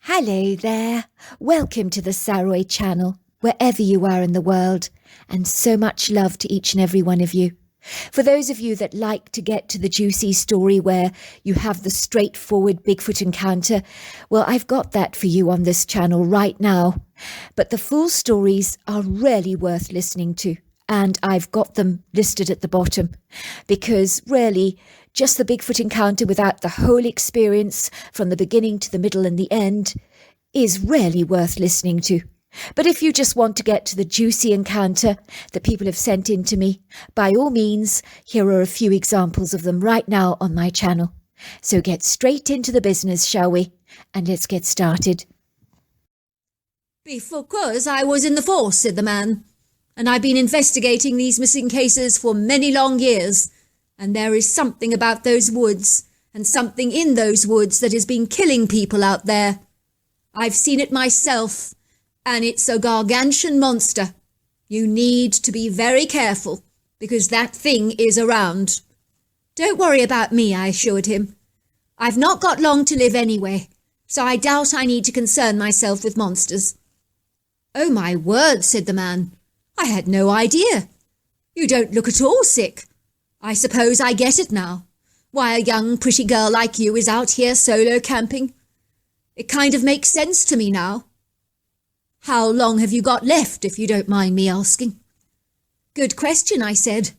Hello there. Welcome to the Saroy channel, wherever you are in the world, and so much love to each and every one of you. For those of you that like to get to the juicy story where you have the straightforward Bigfoot encounter, well, I've got that for you on this channel right now. But the full stories are really worth listening to, and I've got them listed at the bottom, because really, just the Bigfoot encounter without the whole experience from the beginning to the middle and the end is really worth listening to. But if you just want to get to the juicy encounter that people have sent in to me, by all means, here are a few examples of them right now on my channel. So get straight into the business, shall we? And let's get started. "Because I was in the force," said the man, "and I've been investigating these missing cases for many long years. And there is something about those woods, and something in those woods that has been killing people out there. I've seen it myself, and it's a gargantuan monster. You need to be very careful, because that thing is around." "Don't worry about me," I assured him. "I've not got long to live anyway, so I doubt I need to concern myself with monsters." "Oh my word," said the man. "I had no idea. You don't look at all sick. I suppose I get it now, why a young pretty girl like you is out here solo camping. It kind of makes sense to me now. How long have you got left, if you don't mind me asking?" "Good question," I said.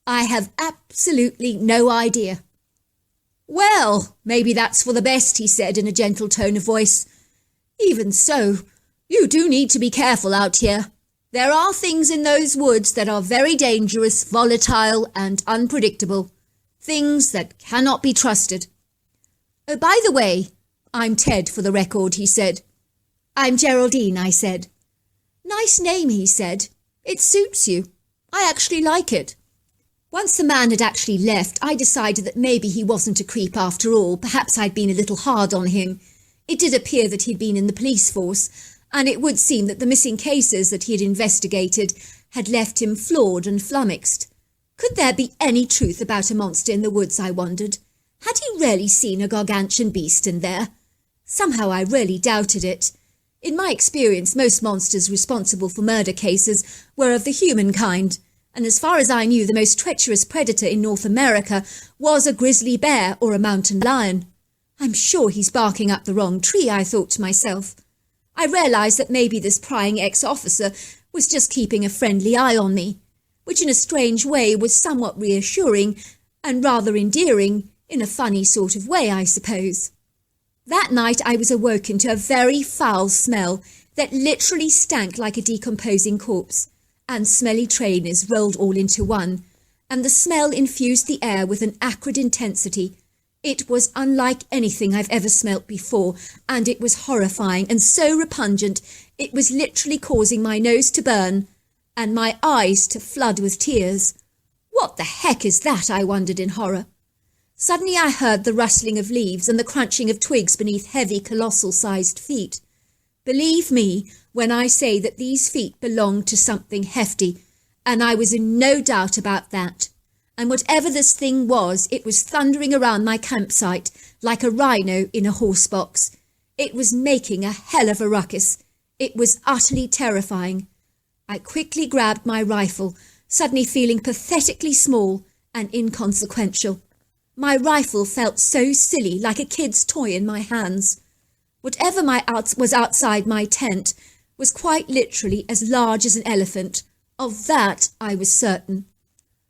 "I have absolutely no idea." "Well, maybe that's for the best," he said in a gentle tone of voice. "Even so, you do need to be careful out here. There are things in those woods that are very dangerous, volatile, and unpredictable. Things that cannot be trusted." "Oh, by the way, I'm Ted for the record," he said. "I'm Geraldine," I said. "Nice name," he said. "It suits you. I actually like it." Once the man had actually left, I decided that maybe he wasn't a creep after all. Perhaps I'd been a little hard on him. It did appear that he'd been in the police force, and it would seem that the missing cases that he had investigated had left him flawed and flummoxed. Could there be any truth about a monster in the woods, I wondered? Had he really seen a gargantuan beast in there? Somehow I really doubted it. In my experience, most monsters responsible for murder cases were of the human kind, and as far as I knew, the most treacherous predator in North America was a grizzly bear or a mountain lion. "I'm sure he's barking up the wrong tree," I thought to myself. I realised that maybe this prying ex-officer was just keeping a friendly eye on me, which in a strange way was somewhat reassuring and rather endearing, in a funny sort of way, I suppose. That night I was awoken to a very foul smell that literally stank like a decomposing corpse, and smelly trainers rolled all into one, and the smell infused the air with an acrid intensity. It was unlike anything I've ever smelt before, and it was horrifying and so repugnant it was literally causing my nose to burn and my eyes to flood with tears. "What the heck is that?" I wondered in horror. Suddenly I heard the rustling of leaves and the crunching of twigs beneath heavy, colossal-sized feet. Believe me when I say that these feet belonged to something hefty, and I was in no doubt about that. And whatever this thing was, it was thundering around my campsite like a rhino in a horse box. It was making a hell of a ruckus. It was utterly terrifying. I quickly grabbed my rifle, suddenly feeling pathetically small and inconsequential. My rifle felt so silly, like a kid's toy in my hands. Whatever was outside my tent was quite literally as large as an elephant. Of that I was certain.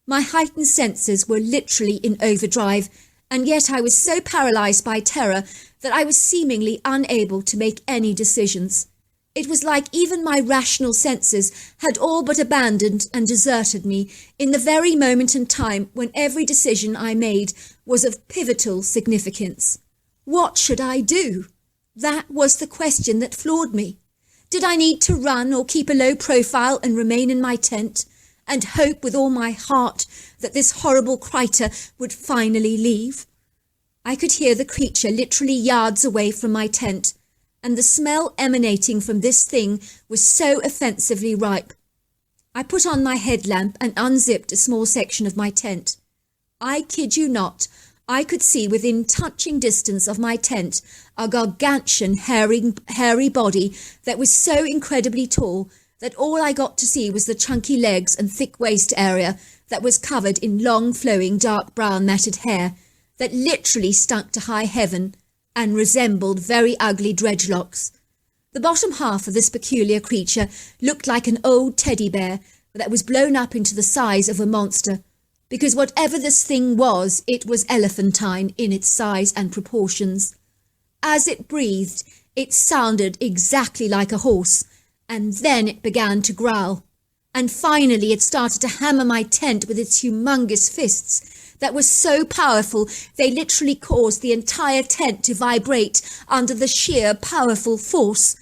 My heightened senses were literally in overdrive, and yet I was so paralysed by terror that I was seemingly unable to make any decisions. It was like even my rational senses had all but abandoned and deserted me in the very moment in time when every decision I made was of pivotal significance. What should I do? That was the question that floored me. Did I need to run or keep a low profile and remain in my tent and hope with all my heart that this horrible critter would finally leave? I could hear the creature literally yards away from my tent, and the smell emanating from this thing was so offensively ripe. I put on my headlamp and unzipped a small section of my tent. I kid you not, I could see within touching distance of my tent a gargantuan hairy body that was so incredibly tall that all I got to see was the chunky legs and thick waist area that was covered in long flowing dark brown matted hair that literally stunk to high heaven and resembled very ugly dreadlocks. The bottom half of this peculiar creature looked like an old teddy bear that was blown up into the size of a monster, because whatever this thing was, it was elephantine in its size and proportions. As it breathed, it sounded exactly like a horse, and then it began to growl. And finally it started to hammer my tent with its humongous fists that were so powerful they literally caused the entire tent to vibrate under the sheer powerful force.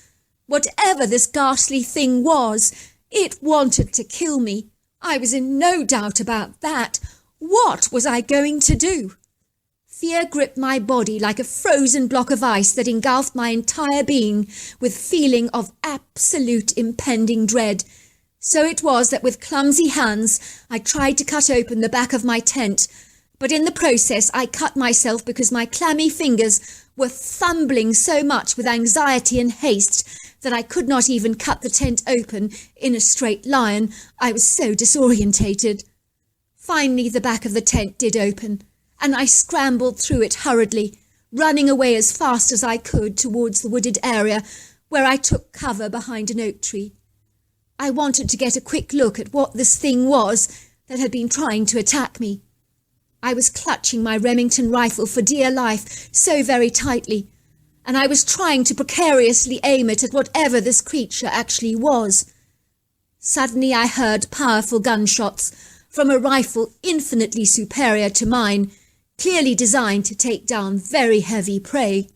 Whatever this ghastly thing was, it wanted to kill me. I was in no doubt about that. What was I going to do? Fear gripped my body like a frozen block of ice that engulfed my entire being with feeling of absolute impending dread. So it was that with clumsy hands I tried to cut open the back of my tent, but in the process I cut myself because my clammy fingers were fumbling so much with anxiety and haste that I could not even cut the tent open in a straight line. I was so disorientated. Finally the back of the tent did open, and I scrambled through it hurriedly, running away as fast as I could towards the wooded area where I took cover behind an oak tree. I wanted to get a quick look at what this thing was that had been trying to attack me. I was clutching my Remington rifle for dear life so very tightly, and I was trying to precariously aim it at whatever this creature actually was. Suddenly I heard powerful gunshots from a rifle infinitely superior to mine, clearly designed to take down very heavy prey.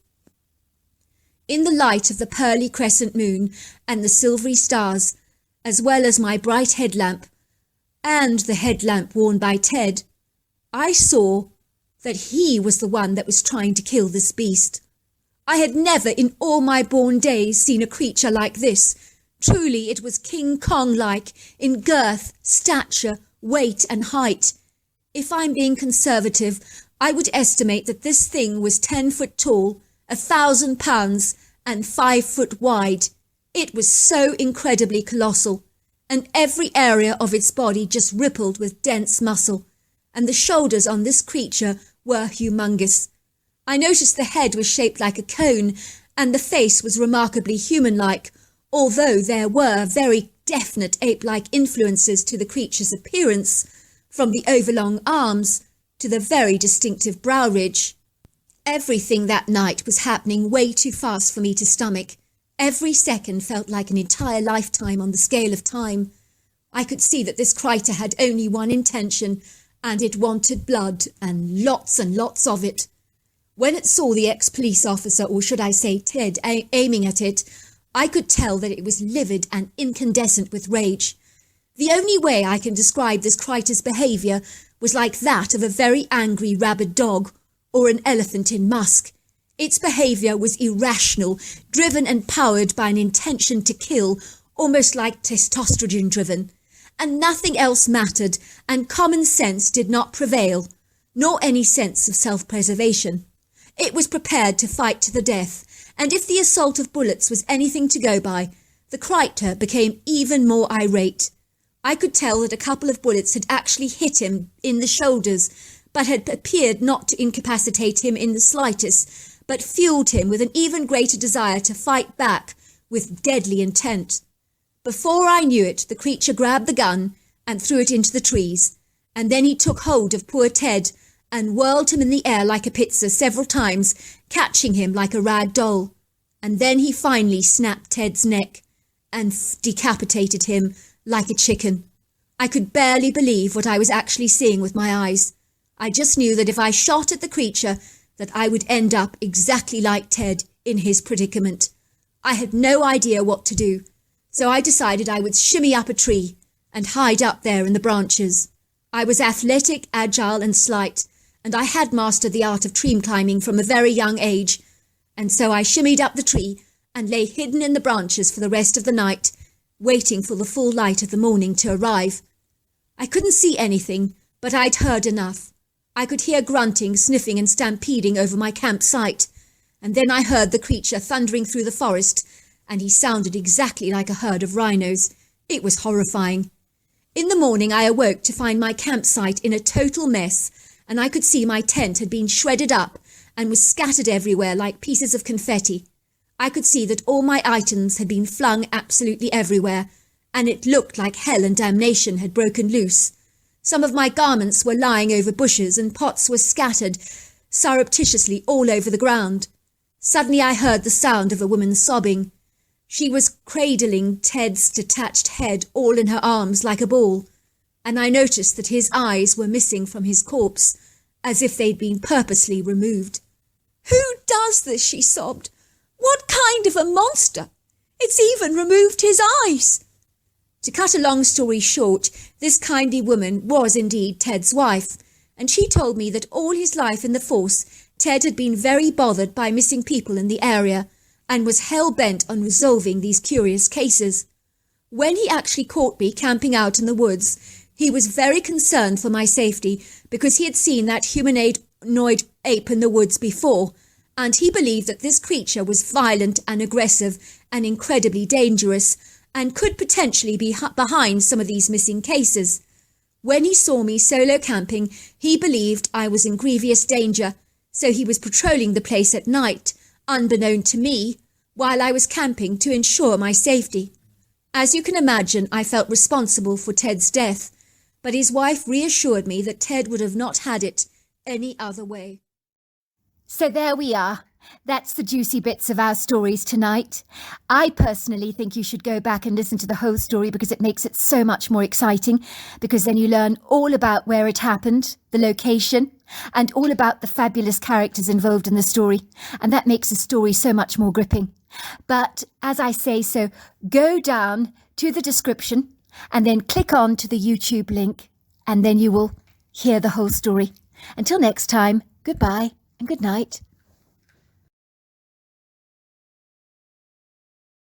In the light of the pearly crescent moon and the silvery stars, as well as my bright headlamp, and the headlamp worn by Ted, I saw that he was the one that was trying to kill this beast. I had never in all my born days seen a creature like this. Truly it was King Kong-like in girth, stature, weight and height. If I'm being conservative, I would estimate that this thing was 10 foot tall, 1,000 pounds and 5 foot wide. It was so incredibly colossal, and every area of its body just rippled with dense muscle, and the shoulders on this creature were humongous. I noticed the head was shaped like a cone, and the face was remarkably human-like, although there were very definite ape-like influences to the creature's appearance, from the overlong arms to the very distinctive brow ridge. Everything that night was happening way too fast for me to stomach. Every second felt like an entire lifetime on the scale of time. I could see that this critter had only one intention, and it wanted blood, and lots of it. When it saw the ex-police officer, or should I say Ted, aiming at it, I could tell that it was livid and incandescent with rage. The only way I can describe this critter's behaviour was like that of a very angry rabid dog, or an elephant in musk. Its behaviour was irrational, driven and powered by an intention to kill, almost like testosterone-driven. And nothing else mattered, and common sense did not prevail, nor any sense of self-preservation. It was prepared to fight to the death, and if the assault of bullets was anything to go by, the critter became even more irate. I could tell that a couple of bullets had actually hit him in the shoulders, but had appeared not to incapacitate him in the slightest, but fueled him with an even greater desire to fight back with deadly intent. Before I knew it, the creature grabbed the gun and threw it into the trees, and then he took hold of poor Ted and whirled him in the air like a pizza several times, catching him like a rag doll. And then he finally snapped Ted's neck and decapitated him like a chicken. I could barely believe what I was actually seeing with my eyes. I just knew that if I shot at the creature, that I would end up exactly like Ted in his predicament. I had no idea what to do, so I decided I would shimmy up a tree and hide up there in the branches. I was athletic, agile and slight, and I had mastered the art of tree climbing from a very young age, and so I shimmied up the tree and lay hidden in the branches for the rest of the night, waiting for the full light of the morning to arrive. I couldn't see anything, but I'd heard enough. I could hear grunting, sniffing and stampeding over my campsite, and then I heard the creature thundering through the forest, and he sounded exactly like a herd of rhinos. It was horrifying. In the morning I awoke to find my campsite in a total mess, and I could see my tent had been shredded up and was scattered everywhere like pieces of confetti. I could see that all my items had been flung absolutely everywhere, and it looked like hell and damnation had broken loose. Some of my garments were lying over bushes, and pots were scattered surreptitiously all over the ground. Suddenly I heard the sound of a woman sobbing. She was cradling Ted's detached head all in her arms like a ball, and I noticed that his eyes were missing from his corpse, as if they'd been purposely removed. "Who does this?" she sobbed. "What kind of a monster? It's even removed his eyes." To cut a long story short, this kindly woman was indeed Ted's wife, and she told me that all his life in the force, Ted had been very bothered by missing people in the area, and was hell-bent on resolving these curious cases. When he actually caught me camping out in the woods, he was very concerned for my safety because he had seen that humanoid ape in the woods before, and he believed that this creature was violent and aggressive and incredibly dangerous, and could potentially be behind some of these missing cases. When he saw me solo camping, he believed I was in grievous danger, so he was patrolling the place at night, unbeknown to me, while I was camping to ensure my safety. As you can imagine, I felt responsible for Ted's death, but his wife reassured me that Ted would have not had it any other way. So there we are. That's the juicy bits of our stories tonight. I personally think you should go back and listen to the whole story because it makes it so much more exciting, because then you learn all about where it happened, the location, and all about the fabulous characters involved in the story, and that makes the story so much more gripping. But as I say so, go down to the description and then click on to the YouTube link, and then you will hear the whole story. Until next time, goodbye and good night.